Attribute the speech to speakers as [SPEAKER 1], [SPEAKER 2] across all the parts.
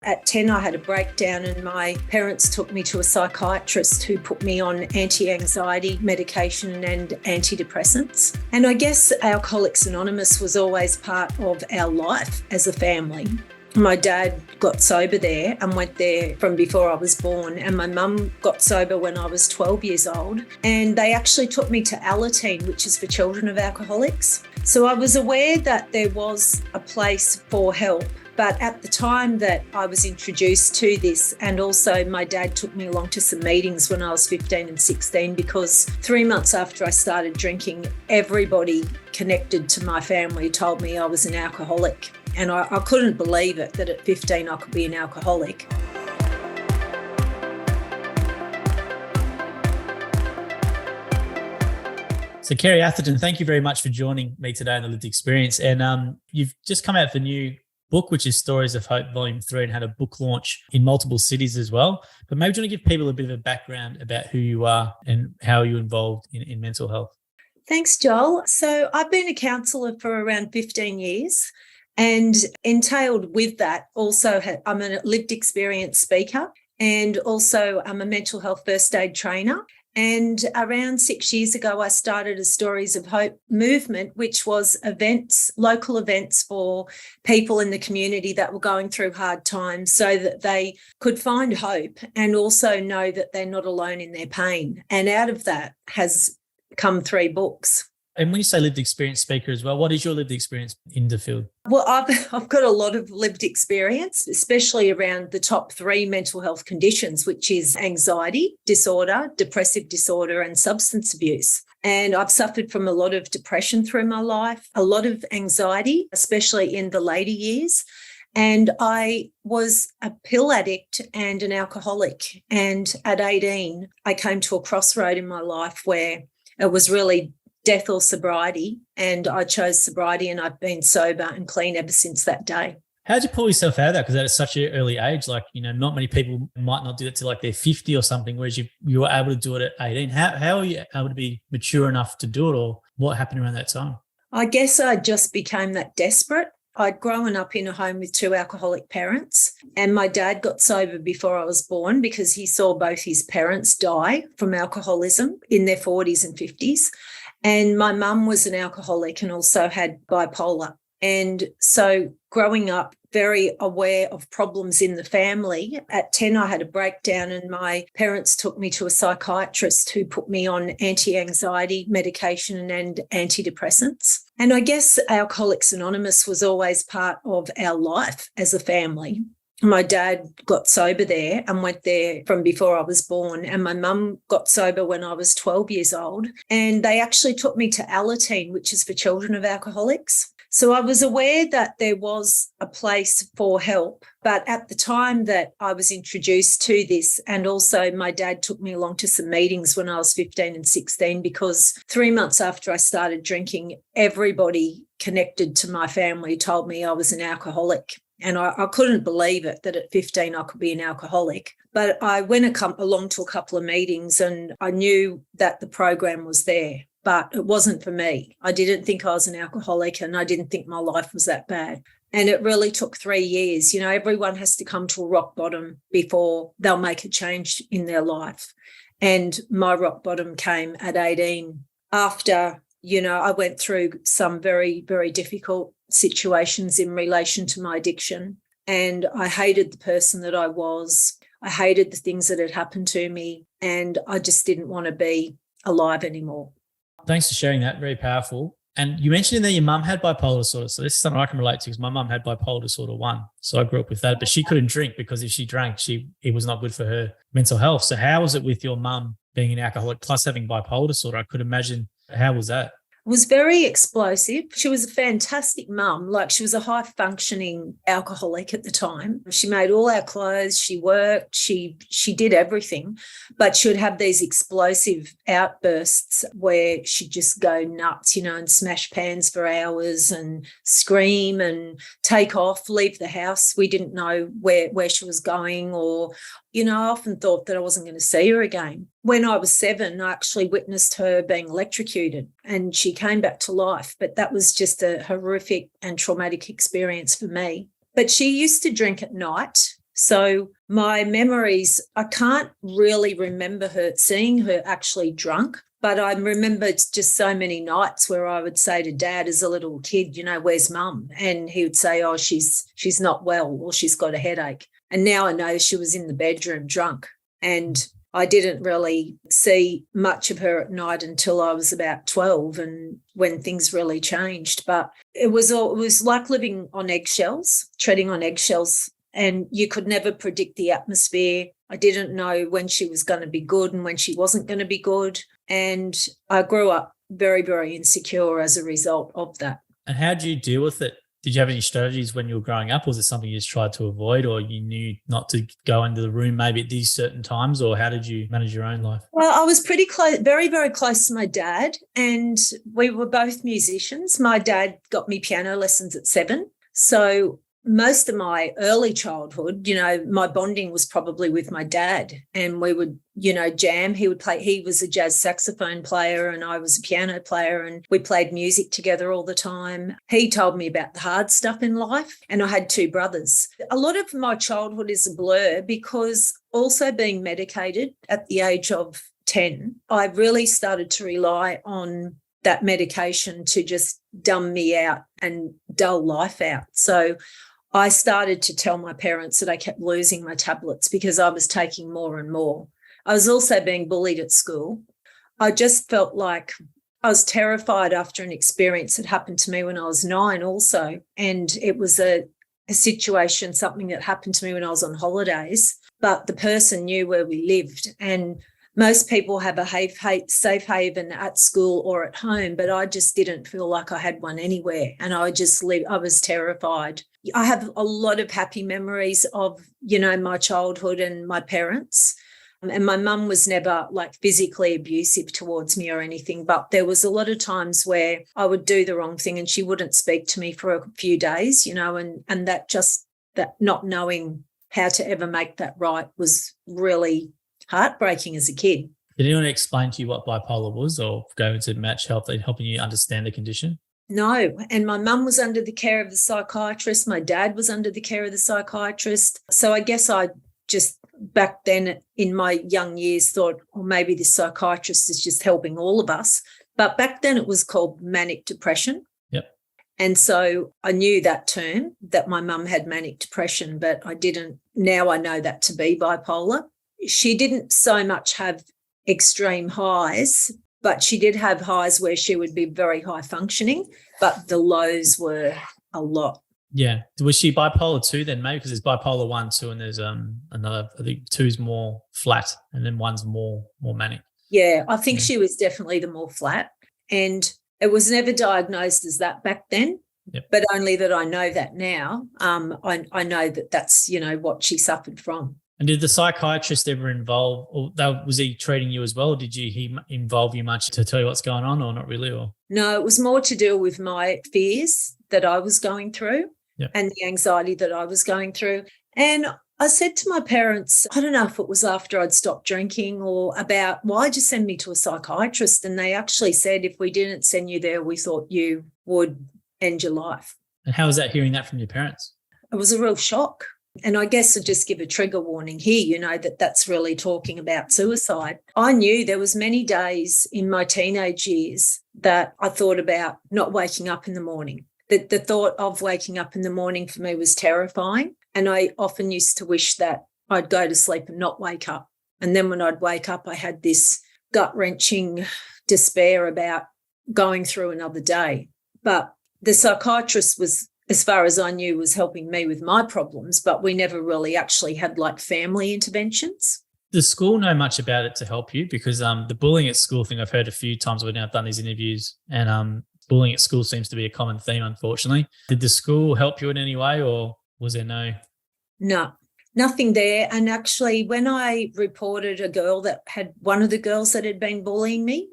[SPEAKER 1] At 10, I had a breakdown and my parents took me to a psychiatrist who put me on anti-anxiety medication and antidepressants. And I guess Alcoholics Anonymous was always part of our life as a family. My dad got sober there and went there from before I was born, and my mum got sober when I was 12 years old. And they actually took me to Atherton, which is for children of alcoholics. So I was aware that there was a place for help. But at the time that I was introduced to this, and also my dad took me along to some meetings when I was 15 and 16, because 3 months after I started drinking, everybody connected to my family told me I was an alcoholic. And I couldn't believe it, that at 15 I could be an alcoholic.
[SPEAKER 2] So Kerrie Atherton, thank you very much for joining me today on The Lived Experience. And you've just come out with a new book, which is Stories of Hope, Volume 3, and had a book launch in multiple cities as well. But maybe do you want to give people a bit of a background about who you are and how you're involved in mental health?
[SPEAKER 1] Thanks, Joel. So I've been a counsellor for around 15 years. And entailed with that, also I'm a lived experience speaker, and also I'm a mental health first aid trainer. And around 6 years ago, I started a Stories of Hope movement, which was events, local events for people in the community that were going through hard times, so that they could find hope and also know that they're not alone in their pain. And out of that has come 3 books.
[SPEAKER 2] And when you say lived experience speaker as well, what is your lived experience in the field?
[SPEAKER 1] Well, I've got a lot of lived experience, especially around the top 3 mental health conditions, which is anxiety disorder, depressive disorder, and substance abuse. And I've suffered from a lot of depression through my life, a lot of anxiety, especially in the later years. And I was a pill addict and an alcoholic. And at 18, I came to a crossroad in my life where it was really death or sobriety, and I chose sobriety, and I've been sober and clean ever since that day.
[SPEAKER 2] How did you pull yourself out of that? Because at such an early age, not many people might not do it till they're 50 or something, whereas you were able to do it at 18. How are you able to be mature enough to do it, or what happened around that time?
[SPEAKER 1] I guess I just became that desperate. I'd grown up in a home with 2 alcoholic parents, and my dad got sober before I was born because he saw both his parents die from alcoholism in their 40s and 50s. And my mum was an alcoholic and also had bipolar. And so growing up very aware of problems in the family, at 10 I had a breakdown and my parents took me to a psychiatrist who put me on anti-anxiety medication and antidepressants. And I guess Alcoholics Anonymous was always part of our life as a family. My dad got sober there and went there from before I was born, and my mum got sober when I was 12 years old. And they actually took me to Atherton, which is for children of alcoholics. So I was aware that there was a place for help. But at the time that I was introduced to this, and also my dad took me along to some meetings when I was 15 and 16, because 3 months after I started drinking, everybody connected to my family told me I was an alcoholic. And I couldn't believe it, that at 15 I could be an alcoholic. But I went along to a couple of meetings and I knew that the program was there, but it wasn't for me. I didn't think I was an alcoholic and I didn't think my life was that bad. And it really took 3 years. Everyone has to come to a rock bottom before they'll make a change in their life. And my rock bottom came at 18 after, I went through some very, very difficult situations in relation to my addiction. And I hated the person that I was. I hated the things that had happened to me. And I just didn't want to be alive anymore.
[SPEAKER 2] Thanks for sharing that. Very powerful. And you mentioned in there your mum had bipolar disorder. So this is something I can relate to because my mum had bipolar disorder 1. So I grew up with that, but she couldn't drink because if she drank, it was not good for her mental health. So how was it with your mum being an alcoholic plus having bipolar disorder? I could imagine. How was that?
[SPEAKER 1] Was very explosive. She was a fantastic mum. She was a high-functioning alcoholic at the time. She made all our clothes, she worked, she did everything, but she would have these explosive outbursts where she'd just go nuts, and smash pans for hours and scream and take off, leave the house. We didn't know where she was going, or I often thought that I wasn't going to see her again. When I was 7, I actually witnessed her being electrocuted and she came back to life. But that was just a horrific and traumatic experience for me. But she used to drink at night So my memories, I can't really remember seeing her actually drunk, but I remember just so many nights where I would say to Dad as a little kid, where's Mum? And he would say, oh, she's not well, or she's got a headache. And now I know she was in the bedroom drunk. And I didn't really see much of her at night until I was about 12, and when things really changed. But it was like living on eggshells, treading on eggshells, and you could never predict the atmosphere. I didn't know when she was going to be good and when she wasn't going to be good. And I grew up very, very insecure as a result of that.
[SPEAKER 2] And how did you deal with it? Did you have any strategies when you were growing up? Was it something you just tried to avoid, or you knew not to go into the room maybe at these certain times, or how did you manage your own life?
[SPEAKER 1] Well, I was pretty close, very, very close to my dad, and we were both musicians. My dad got me piano lessons at 7. So most of my early childhood, my bonding was probably with my dad, and we would, jam. He was a jazz saxophone player and I was a piano player, and we played music together all the time. He told me about the hard stuff in life, and I had 2 brothers. A lot of my childhood is a blur because also being medicated at the age of 10, I really started to rely on that medication to just dumb me out and dull life out. So I started to tell my parents that I kept losing my tablets because I was taking more and more. I was also being bullied at school. I just felt like I was terrified after an experience that happened to me when I was 9 also. And it was a situation, something that happened to me when I was on holidays, but the person knew where we lived. And most people have a safe haven at school or at home, but I just didn't feel like I had one anywhere. And I was terrified. I have a lot of happy memories of, my childhood and my parents. And my mum was never like physically abusive towards me or anything, but there was a lot of times where I would do the wrong thing and she wouldn't speak to me for a few days, and that not knowing how to ever make that right was really heartbreaking as a kid.
[SPEAKER 2] Did anyone explain to you what bipolar was, or go into Match Help, helping you understand the condition?
[SPEAKER 1] No. And my mum was under the care of the psychiatrist. My dad was under the care of the psychiatrist. So I guess I just back then in my young years thought, well, maybe this psychiatrist is just helping all of us. But back then it was called manic depression.
[SPEAKER 2] Yep.
[SPEAKER 1] And so I knew that term, that my mum had manic depression, but I didn't. Now I know that to be bipolar. She didn't so much have extreme highs, but she did have highs where she would be very high functioning, but the lows were a lot.
[SPEAKER 2] Yeah. Was she bipolar 2 then, maybe? Because there's bipolar 1, 2, and there's another, I think 2 is more flat and then 1's more manic.
[SPEAKER 1] Yeah, I think she was definitely the more flat, and it was never diagnosed as that back then.
[SPEAKER 2] Yep.
[SPEAKER 1] But only that I know that now. I know that that's, what she suffered from.
[SPEAKER 2] And did the psychiatrist ever involve, or was he treating you as well? Or did he involve you much to tell you what's going on, or not really? Or
[SPEAKER 1] no, it was more to do with my fears that I was going through.
[SPEAKER 2] Yep.
[SPEAKER 1] And the anxiety that I was going through. And I said to my parents, I don't know if it was after I'd stopped drinking or about, why'd you send me to a psychiatrist? And they actually said, if we didn't send you there, we thought you would end your life.
[SPEAKER 2] And how was that, hearing that from your parents?
[SPEAKER 1] It was a real shock. And I guess I'd just give a trigger warning here, that's really talking about suicide. I knew there was many days in my teenage years that I thought about not waking up in the morning. The thought of waking up in the morning for me was terrifying. And I often used to wish that I'd go to sleep and not wake up. And then when I'd wake up, I had this gut-wrenching despair about going through another day. But the psychiatrist was, as far as I knew, was helping me with my problems, but we never really actually had like family interventions.
[SPEAKER 2] Does school know much about it to help you? Because the bullying at school thing I've heard a few times when I've done these interviews, and bullying at school seems to be a common theme, unfortunately. Did the school help you in any way, or was there no?
[SPEAKER 1] No, nothing there. And actually, when I reported one of the girls that had been bullying me,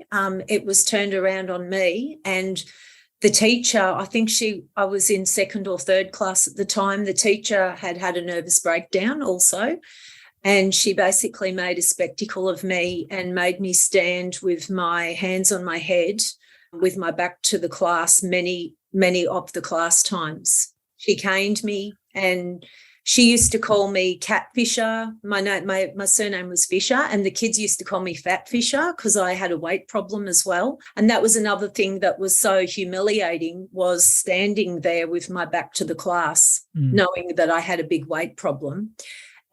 [SPEAKER 1] it was turned around on me. And the teacher, I was in 2nd or 3rd class at the time, the teacher had a nervous breakdown also. And she basically made a spectacle of me and made me stand with my hands on my head with my back to the class many of the class times. She caned me and She used to call me Cat Fisher. My surname was Fisher, and the kids used to call me Fat Fisher because I had a weight problem as well. And that was another thing that was so humiliating, was standing there with my back to the class, knowing that I had a big weight problem.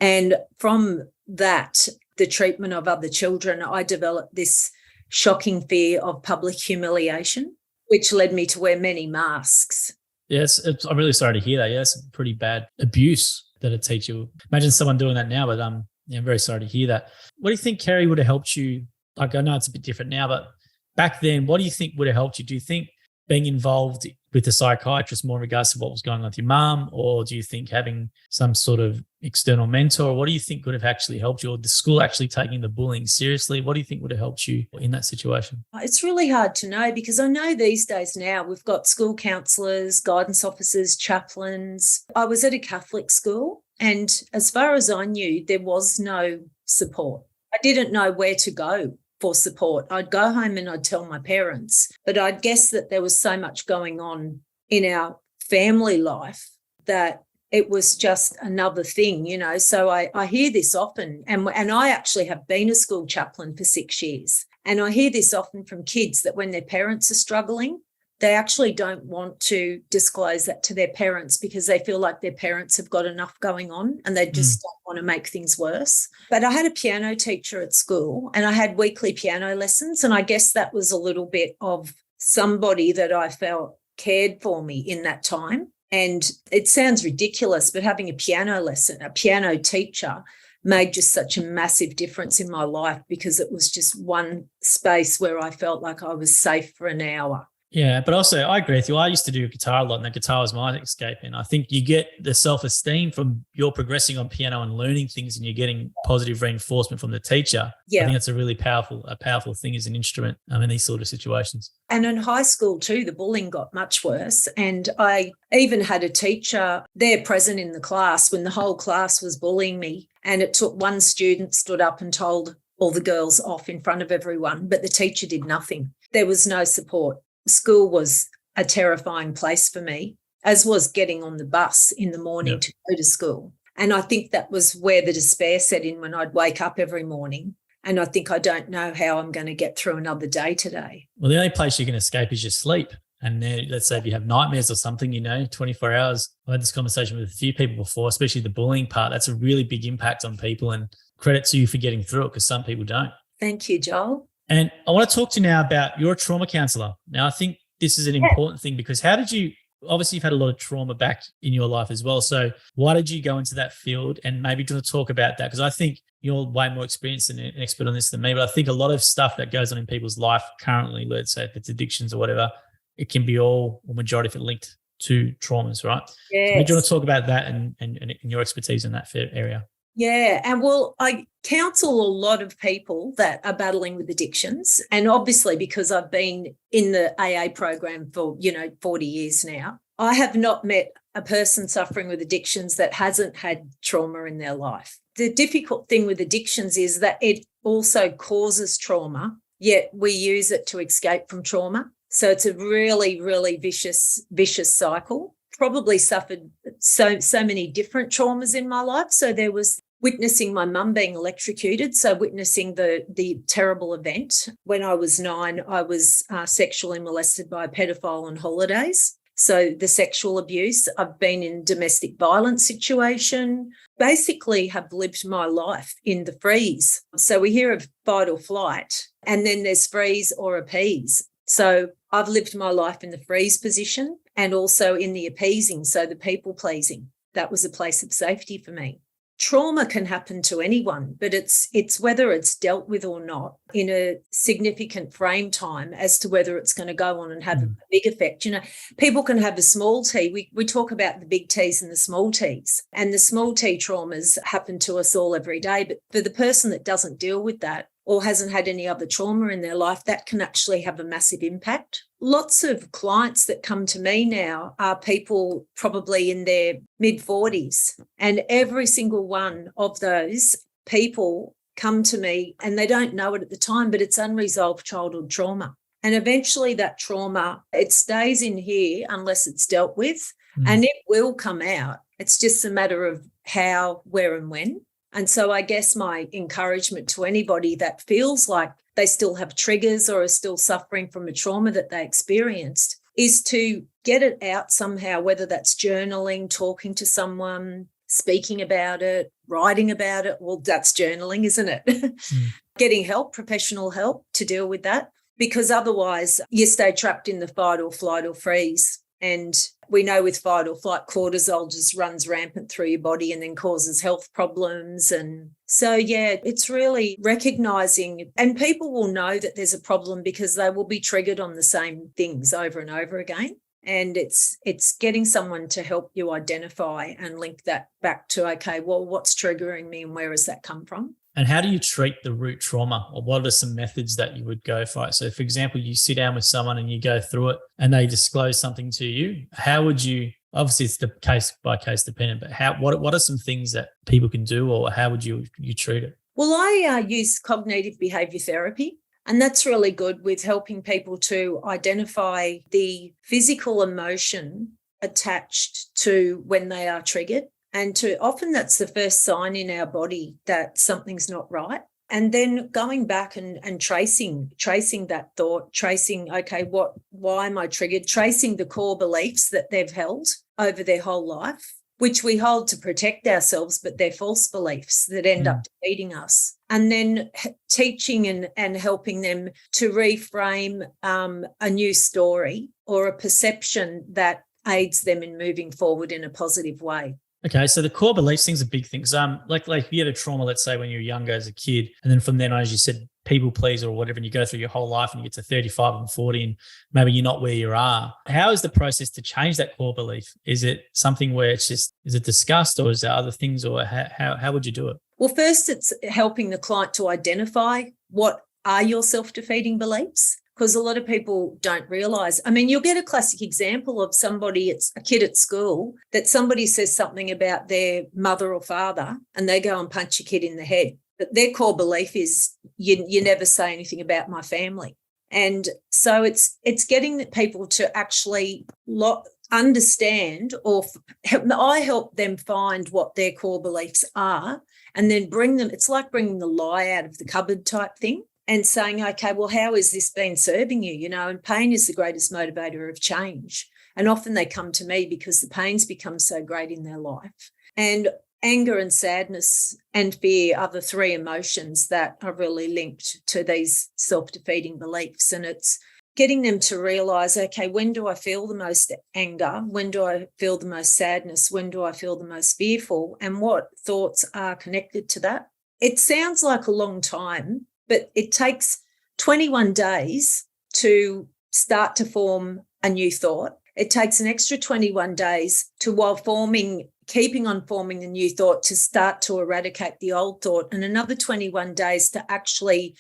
[SPEAKER 1] And from that, the treatment of other children, I developed this shocking fear of public humiliation, which led me to wear many masks.
[SPEAKER 2] Yes, I'm really sorry to hear that. Yeah, it's pretty bad abuse that a teacher. Imagine someone doing that now, but I'm very sorry to hear that. What do you think, Kerrie, would have helped you? Like, I know it's a bit different now, but back then, what do you think would have helped you? Do you think being involved with a psychiatrist more in regards to what was going on with your mum, or do you think having some sort of external mentor? What do you think would have actually helped you, or the school actually taking the bullying seriously? What do you think would have helped you in that situation?
[SPEAKER 1] It's really hard to know, because I know these days now we've got school counsellors, guidance officers, chaplains. I was at a Catholic school, and as far as I knew, there was no support. I didn't know where to go for support. I'd go home and I'd tell my parents, but I'd guess that there was so much going on in our family life that it was just another thing, you know. So I hear this often, and I actually have been a school chaplain for 6 years, and I hear this often from kids that when their parents are struggling, they actually don't want to disclose that to their parents because they feel like their parents have got enough going on and they just don't want to make things worse. But I had a piano teacher at school, and I had weekly piano lessons, and I guess that was a little bit of somebody that I felt cared for me in that time. And it sounds ridiculous, but having a piano lesson, a piano teacher, made just such a massive difference in my life, because it was just one space where I felt like I was safe for an hour.
[SPEAKER 2] Yeah, but also I agree with you. I used to do guitar a lot, and the guitar was my escape. And I think you get the self-esteem from you're progressing on piano and learning things, and you're getting positive reinforcement from the teacher.
[SPEAKER 1] Yeah.
[SPEAKER 2] I think that's a really powerful thing as an instrument in these sort of situations.
[SPEAKER 1] And in high school too, the bullying got much worse. And I even had a teacher there present in the class when the whole class was bullying me. And it took one student stood up and told all the girls off in front of everyone, but the teacher did nothing. There was no support. School was a terrifying place for me, as was getting on the bus in the morning to go to school. And I think that was where the despair set in, when I'd wake up every morning and I think, I don't know how I'm going to get through another day today.
[SPEAKER 2] Well, the only place you can escape is your sleep. And then, let's say if you have nightmares or something, 24 hours. I had this conversation with a few people before, especially the bullying part. That's a really big impact on people, and credit to you for getting through it, because some people don't.
[SPEAKER 1] Thank you, Joel.
[SPEAKER 2] And I want to talk to you now about, you're a trauma counsellor. Now, I think this is an important thing, because obviously you've had a lot of trauma back in your life as well. So why did you go into that field? And maybe do you want to talk about that? Because I think you're way more experienced and an expert on this than me, but I think a lot of stuff that goes on in people's life currently, let's say if it's addictions or whatever, it can be all or majority of it linked to traumas, right?
[SPEAKER 1] Yes.
[SPEAKER 2] So do you want to talk about that and your expertise in that area?
[SPEAKER 1] Yeah. And well, I counsel a lot of people that are battling with addictions. And obviously, because I've been in the AA program for, 40 years now, I have not met a person suffering with addictions that hasn't had trauma in their life. The difficult thing with addictions is that it also causes trauma, yet we use it to escape from trauma. So it's a really, really vicious cycle. Probably suffered so many different traumas in my life. So there was witnessing my mum being electrocuted, so witnessing the terrible event. When I was 9, I was sexually molested by a pedophile on holidays. So the sexual abuse, I've been in domestic violence situation, basically have lived my life in the freeze. So we hear of fight or flight, and then there's freeze or appease. So I've lived my life in the freeze position and also in the appeasing, so the people pleasing. That was a place of safety for me. Trauma can happen to anyone, but it's whether it's dealt with or not in a significant frame time as to whether it's going to go on and have a big effect. People can have a small T. We talk about the big T's and the small T's, and the small T traumas happen to us all every day. But for the person that doesn't deal with that or hasn't had any other trauma in their life, that can actually have a massive impact. Lots of clients that come to me now are people probably in their mid-40s, and every single one of those people come to me and they don't know it at the time, but it's unresolved childhood trauma. And eventually that trauma, it stays in here unless it's dealt with, and it will come out. It's just a matter of how, where, and when. And so I guess my encouragement to anybody that feels like they still have triggers or are still suffering from a trauma that they experienced is to get it out somehow, whether that's journaling, talking to someone, speaking about it, writing about it. Well, that's journaling, isn't it? Getting help, professional help to deal with that, because otherwise you stay trapped in the fight or flight or freeze. And we know with fight or flight, cortisol just runs rampant through your body and then causes health problems. And so, yeah, it's really recognizing, and people will know that there's a problem because they will be triggered on the same things over and over again. And it's getting someone to help you identify and link that back to, okay, well, what's triggering me and where has that come from?
[SPEAKER 2] And how do you treat the root trauma, or what are some methods that you would go for? So, for example, you sit down with someone and you go through it and they disclose something to you. How would you, obviously it's the case by case dependent, but what are some things that people can do, or how would you treat it?
[SPEAKER 1] Well, I use cognitive behavior therapy. And that's really good with helping people to identify the physical emotion attached to when they are triggered. And often that's the first sign in our body that something's not right. And then going back and tracing that thought, tracing, okay, why am I triggered? Tracing the core beliefs that they've held over their whole life, which we hold to protect ourselves, but they're false beliefs that end up defeating us. And then teaching and helping them to reframe a new story or a perception that aids them in moving forward in a positive way.
[SPEAKER 2] Okay, so the core beliefs thing's a big thing. Because like you had a trauma, let's say when you were younger as a kid, and then from then on, as you said, people pleaser or whatever, and you go through your whole life and you get to 35 and 40 and maybe you're not where you are. How is the process to change that core belief? Is it something where it's just, is it discussed, or is there other things, or how would you do it?
[SPEAKER 1] Well, first it's helping the client to identify what are your self-defeating beliefs, because a lot of people don't realise. I mean, you'll get a classic example of somebody, it's a kid at school, that somebody says something about their mother or father and they go and punch a kid in the head. But their core belief is, you never say anything about my family. And so it's getting people to actually understand, or I help them find what their core beliefs are and then bring them, it's like bringing the lie out of the cupboard type thing. And saying, okay, well, how has this been serving you? And pain is the greatest motivator of change. And often they come to me because the pain's become so great in their life. And anger and sadness and fear are the three emotions that are really linked to these self-defeating beliefs. And it's getting them to realise, okay, when do I feel the most anger? When do I feel the most sadness? When do I feel the most fearful? And what thoughts are connected to that? It sounds like a long time, but it takes 21 days to start to form a new thought. It takes an extra 21 days while keeping on forming the new thought, to start to eradicate the old thought, and another 21 days to actually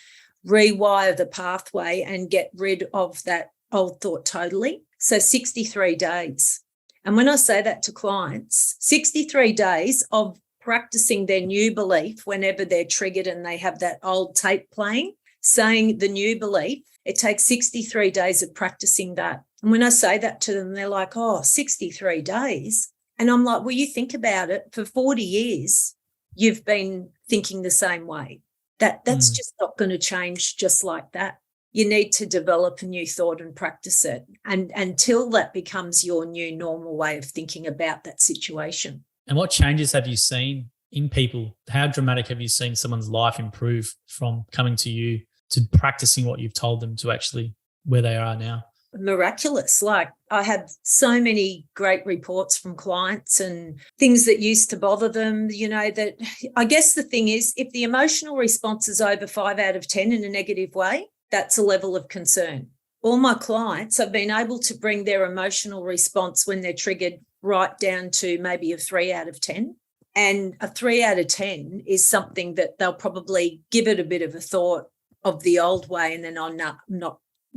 [SPEAKER 1] rewire the pathway and get rid of that old thought totally. So 63 days. And when I say that to clients, 63 days of practicing their new belief whenever they're triggered and they have that old tape playing, saying the new belief, it takes 63 days of practicing that. And when I say that to them, they're like, 63 days. And I'm like, well, you think about it, for 40 years, you've been thinking the same way. That's just not going to change just like that. You need to develop a new thought and practice it, and until that becomes your new normal way of thinking about that situation.
[SPEAKER 2] And what changes have you seen in people? How dramatic have you seen someone's life improve from coming to you to practicing what you've told them to actually where they are now?
[SPEAKER 1] Miraculous. Like, I have so many great reports from clients and things that used to bother them, that I guess the thing is, if the emotional response is over 5 out of 10 in a negative way, that's a level of concern. All my clients have been able to bring their emotional response when they're triggered right down to maybe a 3 out of 10. And a 3 out of 10 is something that they'll probably give it a bit of a thought of the old way, and then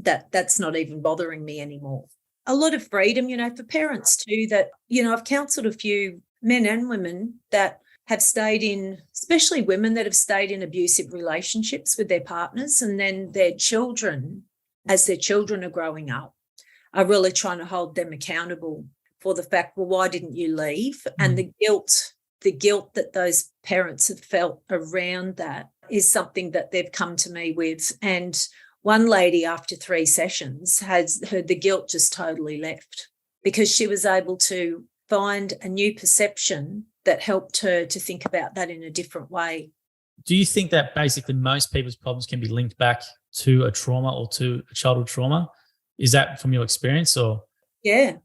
[SPEAKER 1] that's not even bothering me anymore. A lot of freedom, for parents too, that, I've counselled a few men and women that have stayed in, especially women that have stayed in abusive relationships with their partners, and then their children, as their children are growing up, are really trying to hold them accountable for the fact, well, why didn't you leave? And the guilt the guilt that those parents have felt around that is something that they've come to me with. And one lady, after 3 sessions, has heard the guilt just totally left because she was able to find a new perception that helped her to think about that in a different way.
[SPEAKER 2] Do you think that basically most people's problems can be linked back to a trauma or to a childhood trauma? Is that from your experience or?
[SPEAKER 1] Yeah,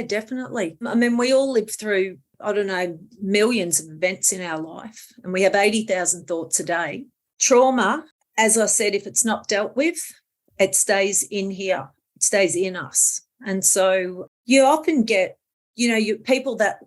[SPEAKER 1] definitely. I mean, we all live through, I don't know, millions of events in our life, and we have 80,000 thoughts a day. Trauma, as I said, if it's not dealt with, it stays in here, it stays in us. And so you often get, people that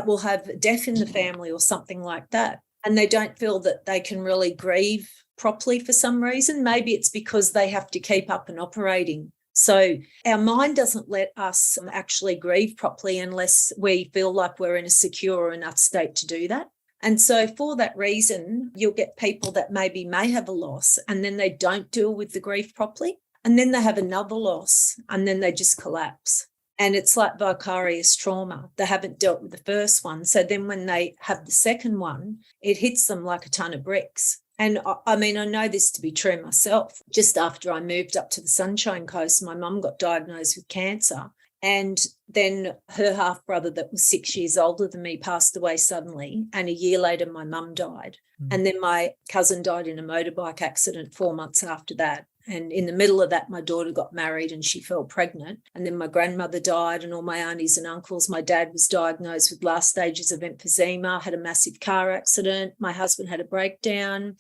[SPEAKER 1] will have death in the family or something like that, and they don't feel that they can really grieve properly for some reason. Maybe it's because they have to keep up and operating. So our mind doesn't let us actually grieve properly unless we feel like we're in a secure enough state to do that. And so for that reason, you'll get people that maybe may have a loss and then they don't deal with the grief properly. And then they have another loss and then they just collapse. And it's like vicarious trauma. They haven't dealt with the first one. So then when they have the second one, it hits them like a ton of bricks. And I mean, I know this to be true myself. Just after I moved up to the Sunshine Coast, my mum got diagnosed with cancer. And then her half-brother that was 6 years older than me passed away suddenly. And a year later, my mum died. And then my cousin died in a motorbike accident 4 months after that. And in the middle of that, my daughter got married and she fell pregnant. And then my grandmother died and all my aunties and uncles. My dad was diagnosed with last stages of emphysema, had a massive car accident. My husband had a breakdown.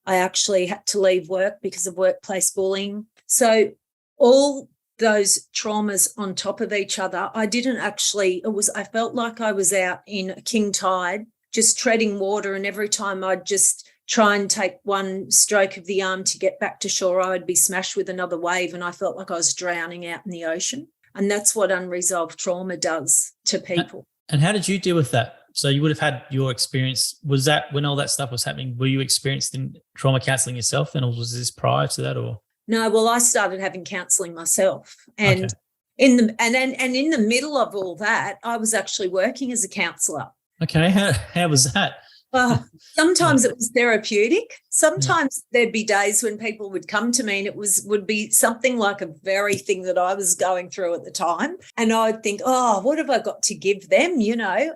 [SPEAKER 1] I actually had to leave work because of workplace bullying. So all those traumas on top of each other, I felt like I was out in a king tide, just treading water. And every time I'd just try and take one stroke of the arm to get back to shore, I would be smashed with another wave and I felt like I was drowning out in the ocean. And that's what unresolved trauma does to people.
[SPEAKER 2] And how did you deal with that? So you would have had your experience. Was that when all that stuff was happening, were you experienced in trauma counselling yourself, and was this prior to that or?
[SPEAKER 1] No, well, I started having counselling myself. And
[SPEAKER 2] Okay.
[SPEAKER 1] in the middle of all that, I was actually working as a counsellor.
[SPEAKER 2] Okay. How was that?
[SPEAKER 1] Well, sometimes it was therapeutic. Sometimes there'd be days when people would come to me and it would be something like a very thing that I was going through at the time. And I'd think, oh, what have I got to give them,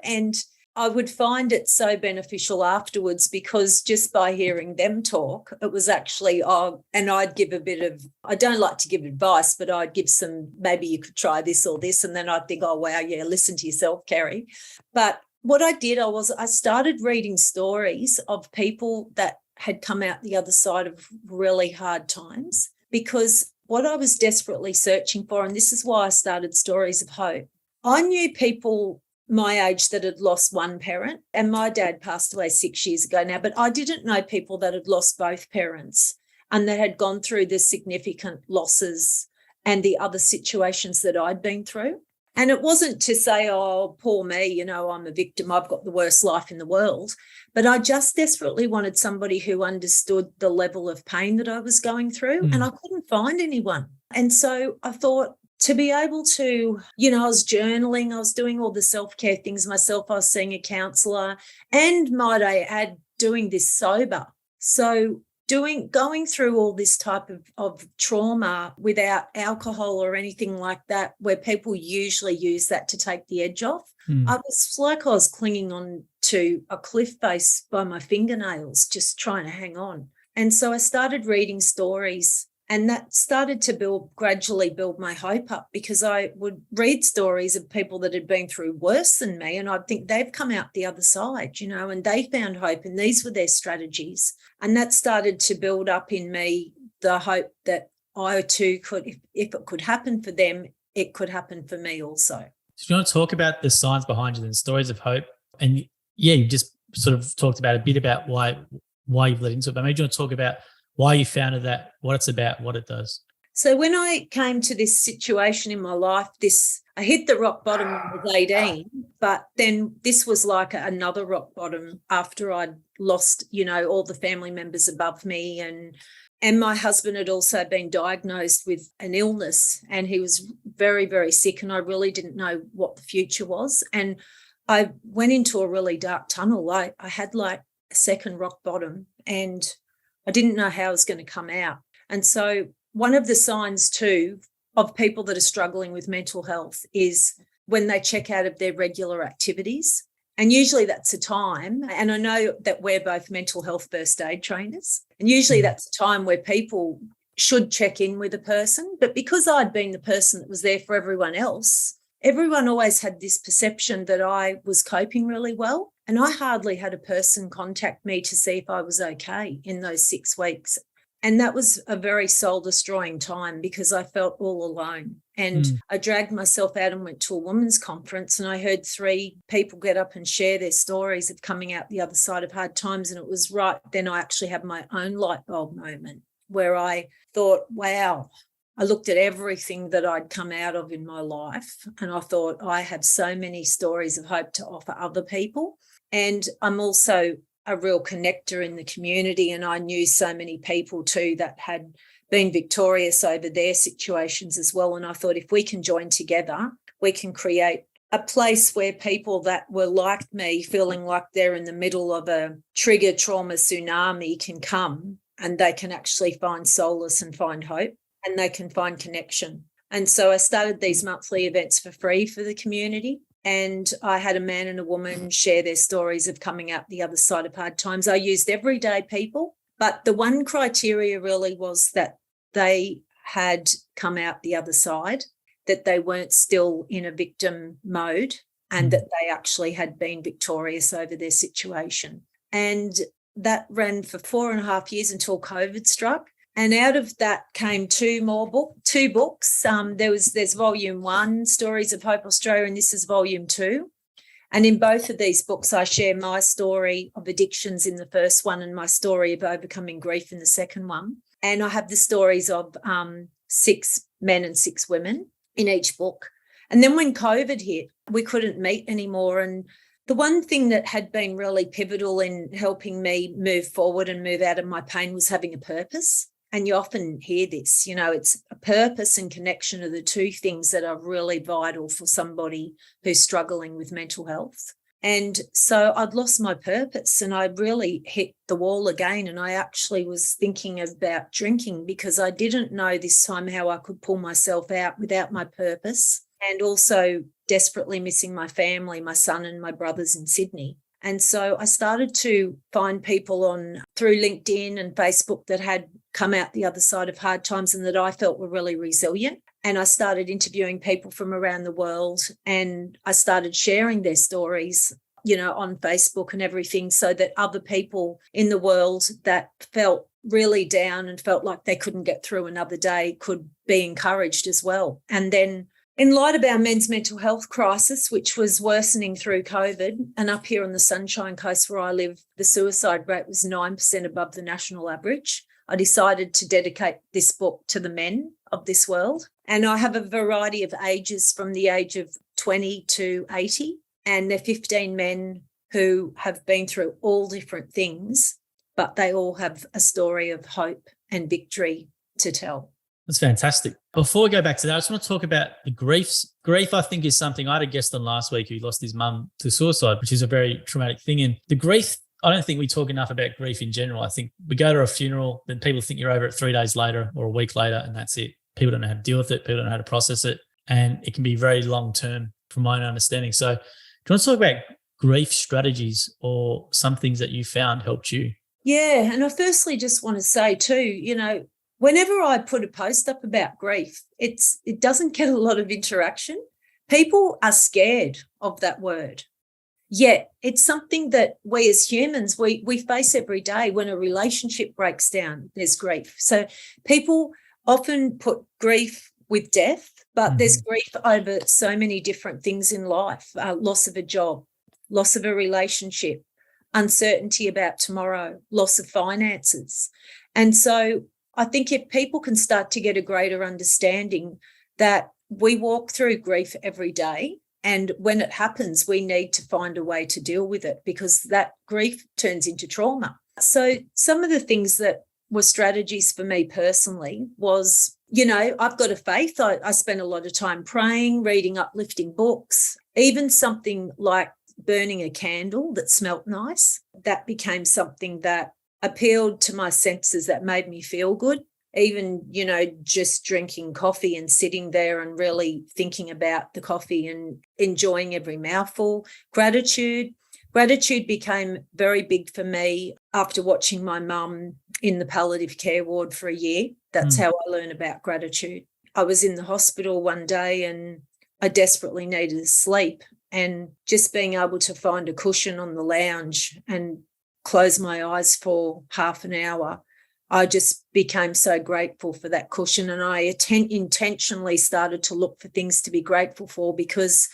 [SPEAKER 1] And I would find it so beneficial afterwards because just by hearing them talk, it was actually, and I'd give I don't like to give advice, but I'd give some, maybe you could try this or this. And then I'd think, oh, wow, yeah, listen to yourself, Kerrie. But what I did, I started reading stories of people that had come out the other side of really hard times, because what I was desperately searching for, and this is why I started Stories of Hope, I knew people my age that had lost one parent, and my dad passed away 6 years ago now, but I didn't know people that had lost both parents and that had gone through the significant losses and the other situations that I'd been through. And it wasn't to say, oh, poor me, I'm a victim, I've got the worst life in the world. But I just desperately wanted somebody who understood the level of pain that I was going through, and I couldn't find anyone. And so I thought, to be able to, I was journaling, I was doing all the self-care things myself, I was seeing a counsellor, and might I add, doing this sober. So going through all this type of trauma without alcohol or anything like that, where people usually use that to take the edge off, I was like I was clinging on to a cliff face by my fingernails, just trying to hang on. And so I started reading stories, and that started to gradually build my hope up, because I would read stories of people that had been through worse than me, and I'd think they've come out the other side, and they found hope, and these were their strategies. And that started to build up in me the hope that I too could, if it could happen for them, it could happen for me also.
[SPEAKER 2] Do you want to talk about the science behind you and Stories of Hope? And yeah, you just sort of talked about a bit about why you've led into it, but maybe you want to talk about why you founded that, what it's about, what it does.
[SPEAKER 1] So when I came to this situation in my life, I hit the rock bottom when I was 18, but then this was like another rock bottom after I'd lost, all the family members above me, and my husband had also been diagnosed with an illness, and he was very, very sick, and I really didn't know what the future was. And I went into a really dark tunnel. I had like a second rock bottom, and I didn't know how I was going to come out. And so one of the signs too of people that are struggling with mental health is when they check out of their regular activities. And usually that's a time, and I know that we're both mental health first aid trainers, and usually that's a time where people should check in with a person. But because I'd been the person that was there for everyone else, everyone always had this perception that I was coping really well. And I hardly had a person contact me to see if I was okay in those 6 weeks. And that was a very soul-destroying time because I felt all alone. And I dragged myself out and went to a women's conference, and I heard 3 people get up and share their stories of coming out the other side of hard times. And it was right then I actually had my own light bulb moment where I thought, wow, I looked at everything that I'd come out of in my life, and I thought, I have so many stories of hope to offer other people. And I'm also a real connector in the community, and I knew so many people too that had been victorious over their situations as well. And I thought, if we can join together, we can create a place where people that were like me, feeling like they're in the middle of a trigger trauma tsunami, can come and they can actually find solace and find hope, and they can find connection. And so I started these monthly events for free for the community. And I had a man and a woman share their stories of coming out the other side of hard times. I used everyday people, but the one criteria really was that they had come out the other side, that they weren't still in a victim mode, and that they actually had been victorious over their situation. And that ran for 4.5 years until COVID struck. And out of that came 2 books. There's volume 1, Stories of Hope Australia, and this is volume 2. And in both of these books, I share my story of addictions in the first one and my story of overcoming grief in the second one. And I have the stories of 6 men and 6 women in each book. And then when COVID hit, we couldn't meet anymore. And the one thing that had been really pivotal in helping me move forward and move out of my pain was having a purpose. And you often hear this, it's a purpose and connection are the 2 things that are really vital for somebody who's struggling with mental health. And so I'd lost my purpose, and I really hit the wall again. And I actually was thinking about drinking because I didn't know this time how I could pull myself out without my purpose, and also desperately missing my family, my son and my brothers in Sydney. And so I started to find people through LinkedIn and Facebook that had come out the other side of hard times and that I felt were really resilient. And I started interviewing people from around the world, and I started sharing their stories, on Facebook and everything, so that other people in the world that felt really down and felt like they couldn't get through another day could be encouraged as well. And then in light of our men's mental health crisis, which was worsening through COVID, and up here on the Sunshine Coast where I live, the suicide rate was 9% above the national average, I decided to dedicate this book to the men of this world. And I have a variety of ages from the age of 20 to 80, and they're 15 men who have been through all different things, but they all have a story of hope and victory to tell.
[SPEAKER 2] That's fantastic. Before we go back to that, I just want to talk about the griefs. Grief, I think, is something I had a guest on last week who lost his mum to suicide, which is a very traumatic thing. And the grief, I don't think we talk enough about grief in general. I think we go to a funeral, then people think you're over it 3 days later or a week later, and that's it. People don't know how to deal with it. People don't know how to process it. And it can be very long-term from my own understanding. So do you want to talk about grief strategies or some things that you found helped you?
[SPEAKER 1] Yeah. And I firstly just want to say too, whenever I put a post up about grief, it doesn't get a lot of interaction. People are scared of that word. Yet it's something that we as humans, we face every day. When a relationship breaks down, there's grief. So people often put grief with death, but there's grief over so many different things in life, loss of a job, loss of a relationship, uncertainty about tomorrow, loss of finances. And so I think if people can start to get a greater understanding that we walk through grief every day, and when it happens, we need to find a way to deal with it because that grief turns into trauma. So some of the things that were strategies for me personally was, I've got a faith. I spent a lot of time praying, reading uplifting books, even something like burning a candle that smelt nice. That became something that appealed to my senses, that made me feel good. Even, just drinking coffee and sitting there and really thinking about the coffee and enjoying every mouthful. Gratitude became very big for me after watching my mum in the palliative care ward for a year. That's how I learned about gratitude. I was in the hospital one day and I desperately needed sleep, and just being able to find a cushion on the lounge and close my eyes for half an hour, I just became so grateful for that cushion, and I intentionally started to look for things to be grateful for because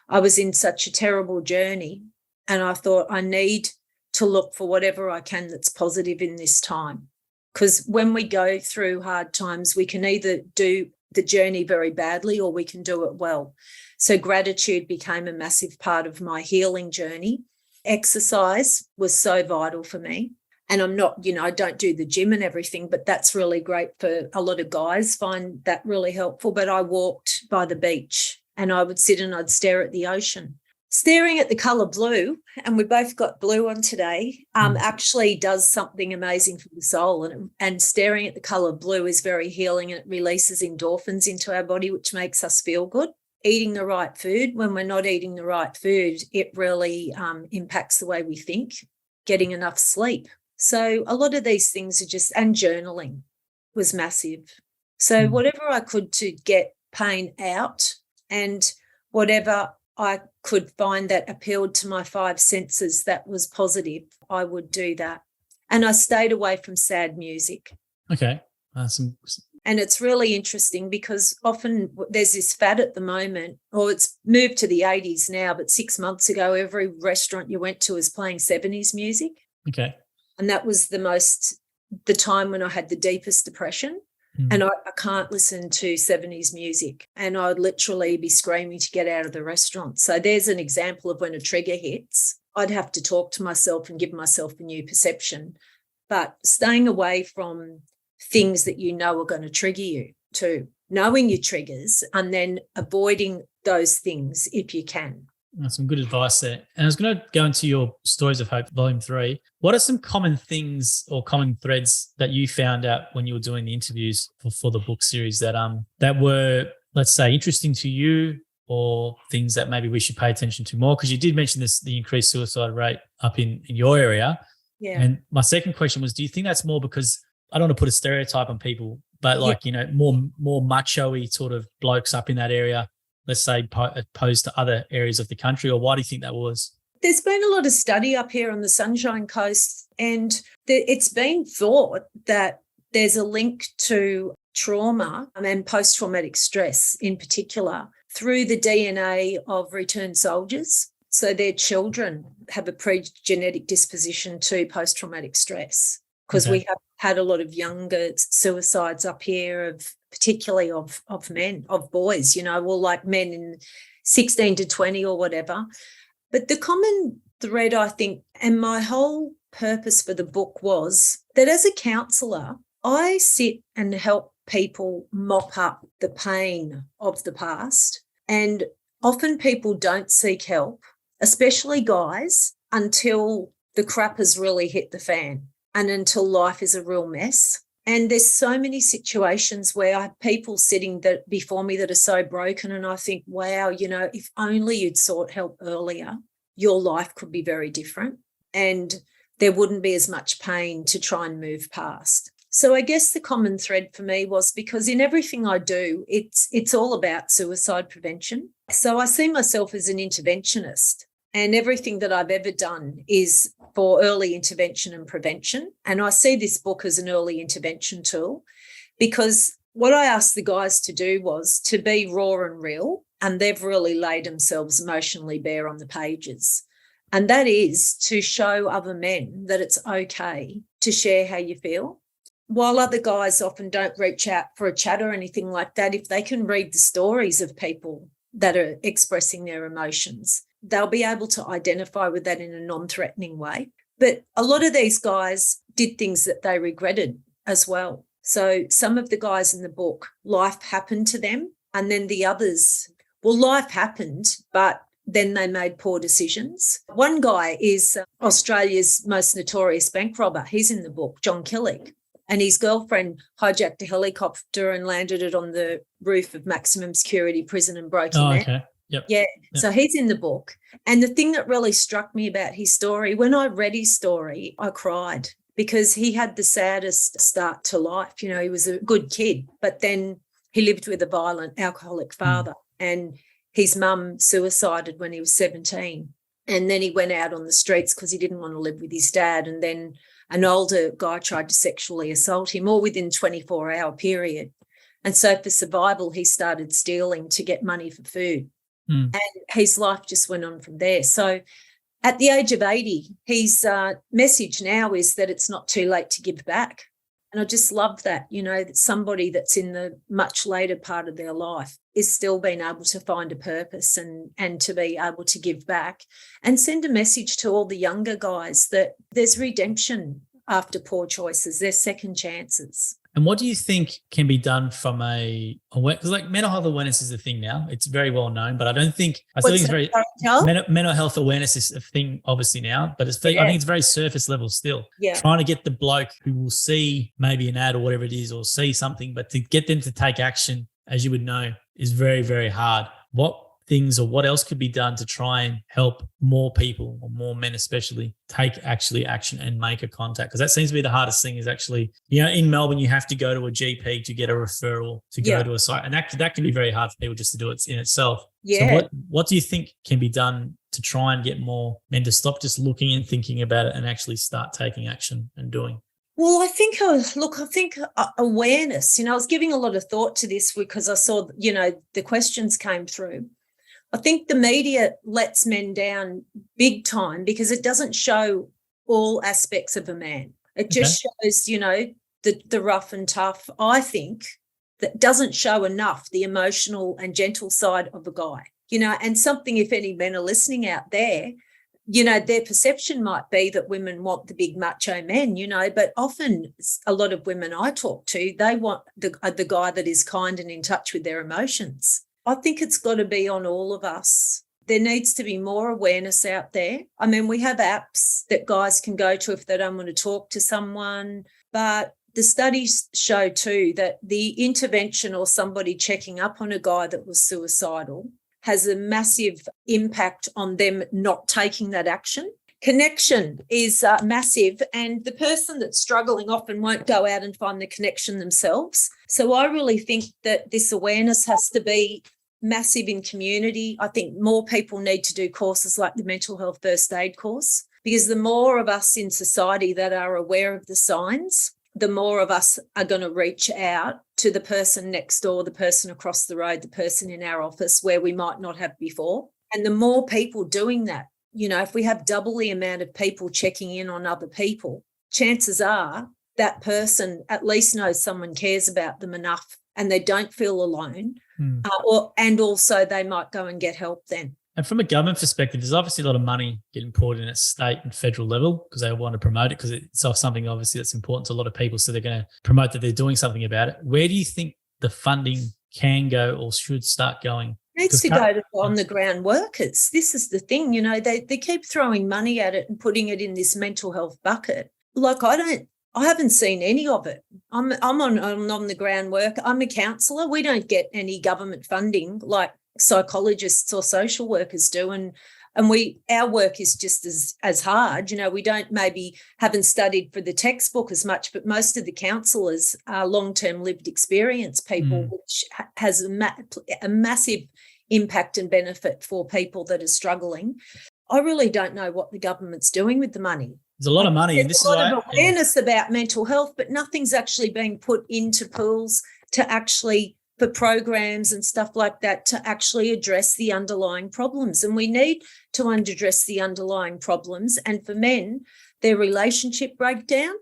[SPEAKER 1] I was in such a terrible journey, and I thought I need to look for whatever I can that's positive in this time. Because when we go through hard times, we can either do the journey very badly or we can do it well. So gratitude became a massive part of my healing journey. Exercise was so vital for me. And I'm not, I don't do the gym and everything, but that's really great for a lot of guys, find that really helpful. But I walked by the beach and I would sit and I'd stare at the ocean. Staring at the colour blue, and we both got blue on today, actually does something amazing for the soul. And staring at the colour blue is very healing, and it releases endorphins into our body, which makes us feel good. Eating the right food, when we're not eating the right food, it really impacts the way we think. Getting enough sleep. So a lot of these things are just, and journaling was massive. So whatever I could to get pain out, and whatever I could find that appealed to my five senses that was positive, I would do that. And I stayed away from sad music.
[SPEAKER 2] Okay.
[SPEAKER 1] And it's really interesting because often there's this fad at the moment, or it's moved to the 80s now, but 6 months ago, every restaurant you went to was playing 70s music.
[SPEAKER 2] Okay.
[SPEAKER 1] And that was the time when I had the deepest depression. And I can't listen to 70s music, and I'd literally be screaming to get out of the restaurant. So there's an example of when a trigger hits. I'd have to talk to myself and give myself a new perception. But staying away from things that are going to trigger you, to knowing your triggers and then avoiding those things if you can.
[SPEAKER 2] That's some good advice there. And I was going to go into your Stories of Hope, Volume 3. What are some common things or common threads that you found out when you were doing the interviews for the book series that were, let's say, interesting to you, or things that maybe we should pay attention to more? Because you did mention the increased suicide rate up in your area.
[SPEAKER 1] Yeah.
[SPEAKER 2] And my second question was, do you think that's more because, I don't want to put a stereotype on people, but more macho-y sort of blokes up in that area, let's say, opposed to other areas of the country? Or why do you think that was?
[SPEAKER 1] There's been a lot of study up here on the Sunshine Coast, and it's been thought that there's a link to trauma and post-traumatic stress in particular through the DNA of returned soldiers. So their children have a pre-genetic disposition to post-traumatic stress, because we have had a lot of younger suicides up here, particularly of men, of boys, like men in 16 to 20 or whatever. But the common thread, I think, and my whole purpose for the book was that as a counsellor, I sit and help people mop up the pain of the past. And often people don't seek help, especially guys, until the crap has really hit the fan and until life is a real mess. And there's so many situations where I have people sitting before me that are so broken, and I think, wow, if only you'd sought help earlier, your life could be very different and there wouldn't be as much pain to try and move past. So I guess the common thread for me was, because in everything I do, it's all about suicide prevention. So I see myself as an interventionist, and everything that I've ever done is for early intervention and prevention. And I see this book as an early intervention tool, because what I asked the guys to do was to be raw and real, and they've really laid themselves emotionally bare on the pages. And that is to show other men that it's okay to share how you feel. While other guys often don't reach out for a chat or anything like that, if they can read the stories of people that are expressing their emotions, they'll be able to identify with that in a non-threatening way. But a lot of these guys did things that they regretted as well. So some of the guys in the book, life happened to them, and then the others, life happened, but then they made poor decisions. One guy is Australia's most notorious bank robber. He's in the book, John Killick. And his girlfriend hijacked a helicopter and landed it on the roof of maximum security prison and broke him out.
[SPEAKER 2] Okay. Yep.
[SPEAKER 1] Yeah. So he's in the book. And the thing that really struck me about his story, when I read his story, I cried because he had the saddest start to life. You know, he was a good kid, but then he lived with a violent alcoholic father and his mum suicided when he was 17. And then he went out on the streets because he didn't want to live with his dad. And then an older guy tried to sexually assault him, all within a 24-hour period. And so for survival, he started stealing to get money for food. And his life just went on from there. So at the age of 80, his message now is that it's not too late to give back. And I just love that, you know, that somebody that's in the much later part of their life is still being able to find a purpose and to be able to give back and send a message to all the younger guys that there's redemption after poor choices, there's second chances.
[SPEAKER 2] And what do you think can be done from because like mental health awareness is a thing now. It's very well known, but I still think it's very mental health awareness is a thing obviously now, but I think it's very surface level still. Yeah. Trying to get the bloke who will see maybe an ad or whatever it is or see something, but to get them to take action, as you would know, is very, very hard. What things or what else could be done to try and help more people or more men especially take action and make a contact? Because that seems to be the hardest thing is actually, you know, in Melbourne, you have to go to a GP to get a referral to go to a site. And that can be very hard for people just to do it in itself. Yeah. So what do you think can be done to try and get more men to stop just looking and thinking about it and actually start taking action and doing?
[SPEAKER 1] Well, I think awareness, you know, I was giving a lot of thought to this because I saw, you know, the questions came through. I think the media lets men down big time because it doesn't show all aspects of a man. It just shows, you know, the rough and tough. I think that doesn't show enough the emotional and gentle side of a guy, you know, and something, if any men are listening out there, you know, their perception might be that women want the big macho men, you know, but often a lot of women I talk to, they want the guy that is kind and in touch with their emotions. I think it's got to be on all of us. There needs to be more awareness out there. I mean, we have apps that guys can go to if they don't want to talk to someone, but the studies show too that the intervention or somebody checking up on a guy that was suicidal has a massive impact on them not taking that action. Connection is massive, and the person that's struggling often won't go out and find the connection themselves. So I really think that this awareness has to be massive in community. I think more people need to do courses like the mental health first aid course, because the more of us in society that are aware of the signs, the more of us are going to reach out to the person next door, the person across the road, the person in our office where we might not have before. And the more people doing that, you know, if we have double the amount of people checking in on other people, chances are that person at least knows someone cares about them enough and they don't feel alone. And also they might go and get help then.
[SPEAKER 2] And from a government perspective, there's obviously a lot of money getting poured in at state and federal level because they want to promote it because it's something obviously that's important to a lot of people. So they're going to promote that they're doing something about it. Where do you think the funding can go or should start going?
[SPEAKER 1] It needs to go to on-the-ground workers. This is the thing, you know, they keep throwing money at it and putting it in this mental health bucket. Like I haven't seen any of it. I'm on the ground work. I'm a counsellor. We don't get any government funding like psychologists or social workers do. And our work is just as hard. You know, we haven't studied for the textbook as much, but most of the counsellors are long-term lived experience people, which has a massive impact and benefit for people that are struggling. I really don't know what the government's doing with the money.
[SPEAKER 2] There's a lot of money.
[SPEAKER 1] There's a lot of awareness about mental health, but nothing's actually being put into pools for programs and stuff like that to actually address the underlying problems. And we need to address the underlying problems. And for men, their relationship breakdown,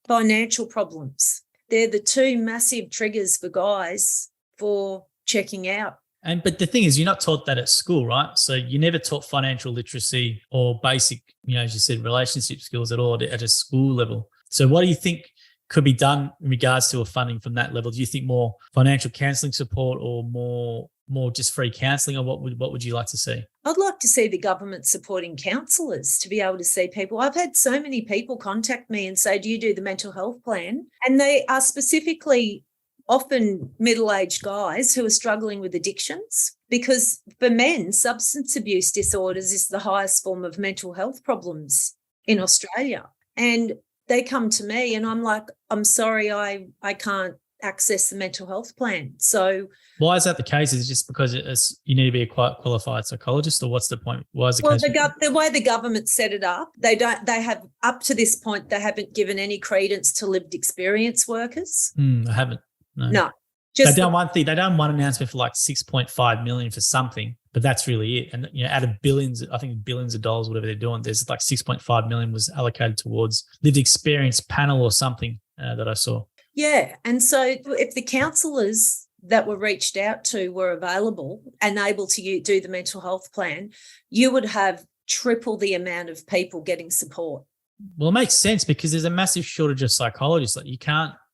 [SPEAKER 1] financial problems. They're the two massive triggers for guys for checking out.
[SPEAKER 2] But the thing is, you're not taught that at school, right? So you never taught financial literacy or basic, you know, as you said, relationship skills at all at a school level. So what do you think could be done in regards to a funding from that level? Do you think more financial counselling support or more more just free counselling, or what would you like to see?
[SPEAKER 1] I'd like to see the government supporting counsellors to be able to see people. I've had so many people contact me and say, do you do the mental health plan? And they are specifically often middle-aged guys who are struggling with addictions, because for men, substance abuse disorders is the highest form of mental health problems in Australia. And they come to me and I'm like, I'm sorry, I can't access the mental health plan. So
[SPEAKER 2] why is that the case? Is it just because you need to be a qualified psychologist, or what's the point? Why is the
[SPEAKER 1] well,
[SPEAKER 2] case?
[SPEAKER 1] the way the government set it up, they have up to this point, they haven't given any credence to lived experience workers.
[SPEAKER 2] I haven't. No.
[SPEAKER 1] Just
[SPEAKER 2] they done one thing. They done one announcement for like 6.5 million for something, but that's really it. And out of billions, I think billions of dollars, whatever they're doing, there's like 6.5 million was allocated towards lived experience panel or something that I saw.
[SPEAKER 1] Yeah. And so if the counsellors that were reached out to were available and able to do the mental health plan, you would have triple the amount of people getting support.
[SPEAKER 2] Well, it makes sense because there's a massive shortage of psychologists. Like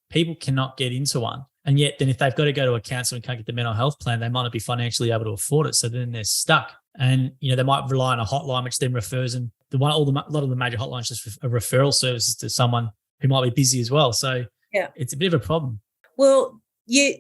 [SPEAKER 2] people cannot get into one. And yet then if they've got to go to a counsellor and can't get the mental health plan, they might not be financially able to afford it. So then they're stuck. And, they might rely on a hotline, which then refers them. A lot of the major hotlines just referral services to someone who might be busy as well. So yeah, it's a bit of a problem.
[SPEAKER 1] Well, you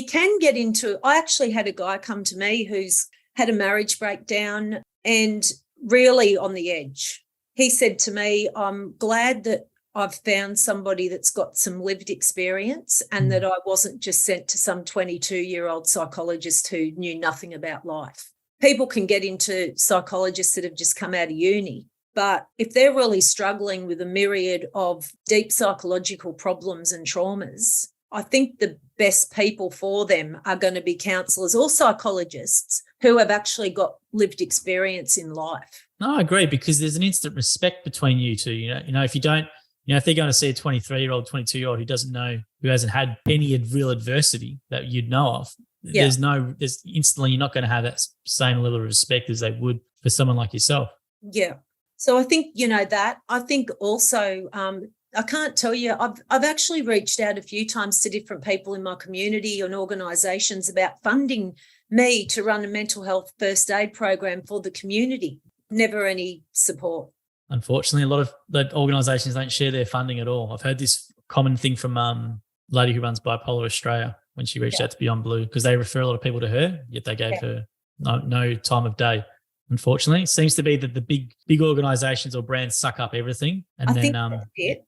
[SPEAKER 1] can get into, I actually had a guy come to me who's had a marriage breakdown and really on the edge. He said to me, I'm glad that I've found somebody that's got some lived experience and that I wasn't just sent to some 22-year-old psychologist who knew nothing about life. People can get into psychologists that have just come out of uni, but if they're really struggling with a myriad of deep psychological problems and traumas, I think the best people for them are going to be counsellors or psychologists who have actually got lived experience in life.
[SPEAKER 2] No, I agree, because there's an instant respect between you two. If you don't, if they're going to see a 23-year-old, 22-year-old who doesn't know, who hasn't had any real adversity that you'd know of, there's instantly you're not going to have that same level of respect as they would for someone like yourself.
[SPEAKER 1] Yeah. So I think, that. I think also, I can't tell you, I've actually reached out a few times to different people in my community and organisations about funding me to run a mental health first aid program for the community. Never any support.
[SPEAKER 2] Unfortunately, a lot of the organisations don't share their funding at all. I've heard this common thing from a lady who runs Bipolar Australia when she reached out to Beyond Blue, because they refer a lot of people to her, yet they gave her no time of day. Unfortunately, it seems to be that the big organisations or brands suck up everything, and
[SPEAKER 1] I think that's it.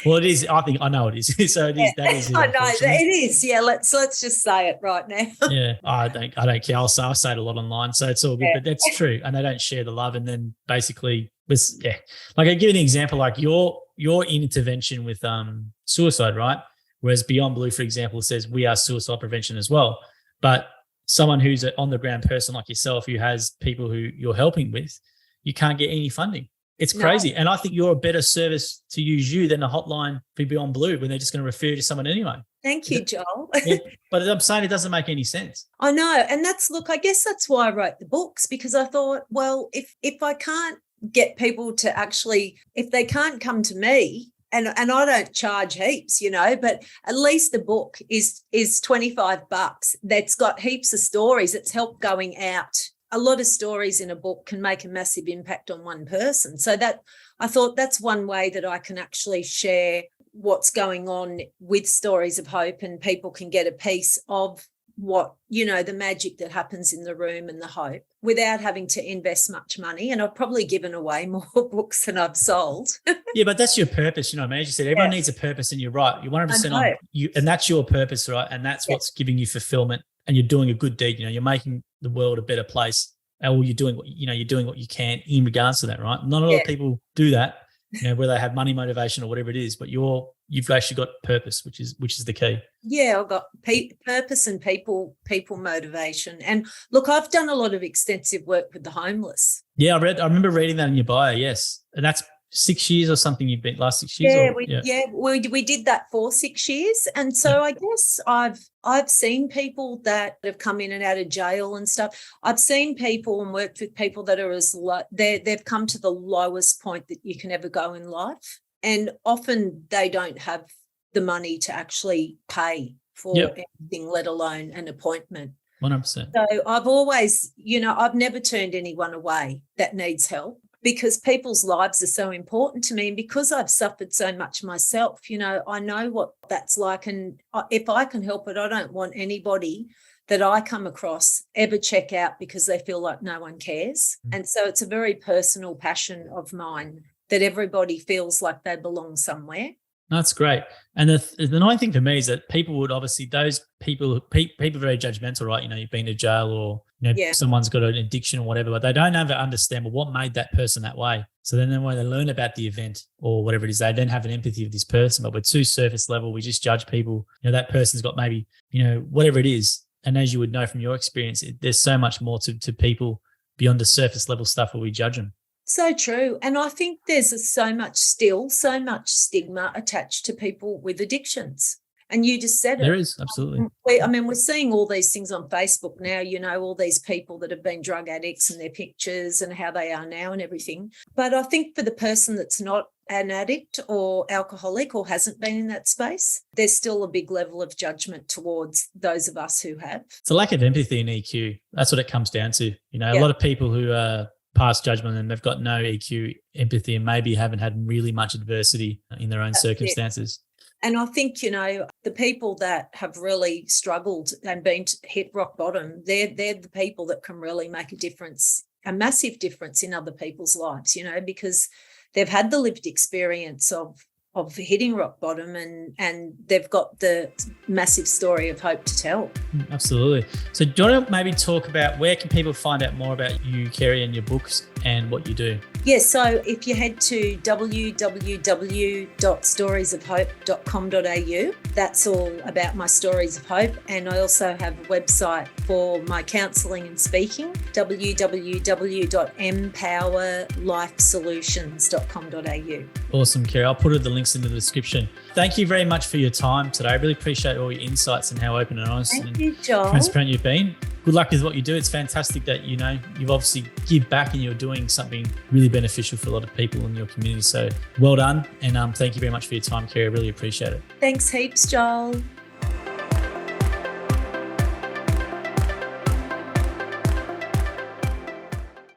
[SPEAKER 2] Well, it is. I know it is. So it is. That is.
[SPEAKER 1] I know it is. Yeah. Let's just say it right now.
[SPEAKER 2] Yeah. I don't care. I'll say it a lot online, so it's all good. But that's true, and they don't share the love. And then basically, like I give an example, like your intervention with suicide, right? Whereas Beyond Blue, for example, says we are suicide prevention as well, but someone who's an on-the-ground person like yourself who has people who you're helping with, you can't get any funding. It's crazy. And I think you're a better service to use you than a hotline for Beyond Blue when they're just going to refer you to someone anyway.
[SPEAKER 1] Thank you, Joel.
[SPEAKER 2] But I'm saying it doesn't make any sense.
[SPEAKER 1] I know. And I guess that's why I wrote the books, because I thought, well, if I can't get people to actually, if they can't come to me, and I don't charge heaps, but at least the book is $25. That's got heaps of stories. It's helped going out. A lot of stories in a book can make a massive impact on one person. So that I thought that's one way that I can actually share what's going on with Stories of Hope, and people can get a piece of what, the magic that happens in the room and the hope without having to invest much money. And I've probably given away more books than I've sold.
[SPEAKER 2] Yeah, but that's your purpose. As you said, everyone needs a purpose, and you're right. You're 100% on you, and that's your purpose, right? And that's what's giving you fulfillment, and you're doing a good deed. You're making the world a better place. Or you're doing what you can in regards to that, right? Not a lot of people do that, where they have money motivation or whatever it is, but you've actually got purpose, which is the key.
[SPEAKER 1] Yeah, I've got purpose and people motivation. And look, I've done a lot of extensive work with the homeless.
[SPEAKER 2] Yeah, I remember reading that in your bio. Yes, and that's 6 years or something. You've been last 6 years.
[SPEAKER 1] We did that for 6 years, and so I guess I've seen people that have come in and out of jail and stuff. I've seen people and worked with people that are they've come to the lowest point that you can ever go in life, and often they don't have the money to actually pay for anything, let alone an appointment.
[SPEAKER 2] 100%.
[SPEAKER 1] So I've always, I've never turned anyone away that needs help, because people's lives are so important to me. And because I've suffered so much myself, I know what that's like. And if I can help it, I don't want anybody that I come across ever check out because they feel like no one cares. And so it's a very personal passion of mine that everybody feels like they belong somewhere.
[SPEAKER 2] That's great. And the annoying thing for me is that people would obviously, those people are very judgmental, right? You've been to jail, or, someone's got an addiction or whatever, but they don't ever understand, well, what made that person that way? So then when they learn about the event or whatever it is, they don't have an empathy of this person, but we're too surface level. We just judge people. That person's got maybe, whatever it is. And as you would know from your experience, there's so much more to people beyond the surface level stuff where we judge them.
[SPEAKER 1] So true. And I think there's so much stigma attached to people with addictions. And you just said it.
[SPEAKER 2] There is, absolutely.
[SPEAKER 1] We're seeing all these things on Facebook now, all these people that have been drug addicts and their pictures and how they are now and everything. But I think for the person that's not an addict or alcoholic or hasn't been in that space, there's still a big level of judgment towards those of us who have.
[SPEAKER 2] It's a lack of empathy and EQ. That's what it comes down to. A lot of people who are past judgment and they've got no EQ, empathy, and maybe haven't had really much adversity in their own circumstances.
[SPEAKER 1] And I think, the people that have really struggled and hit rock bottom, they're the people that can really make a difference, a massive difference in other people's lives, because they've had the lived experience of hitting rock bottom, and they've got the massive story of hope to tell.
[SPEAKER 2] Absolutely. So do you want to maybe talk about where can people find out more about you, Kerrie, and your books and what you do?
[SPEAKER 1] Yes, so if you head to www.storiesofhope.com.au, that's all about my stories of hope. And I also have a website for my counselling and speaking, www.empowerlifesolutions.com.au.
[SPEAKER 2] Awesome, Kerrie. I'll put the links in the description. Thank you very much for your time today. I really appreciate all your insights and how open and honest and transparent you've been. Good luck with what you do. It's fantastic that, you've obviously give back and you're doing something really beneficial for a lot of people in your community. So well done. And thank you very much for your time, Kerrie. I really appreciate it.
[SPEAKER 1] Thanks heaps, Joel.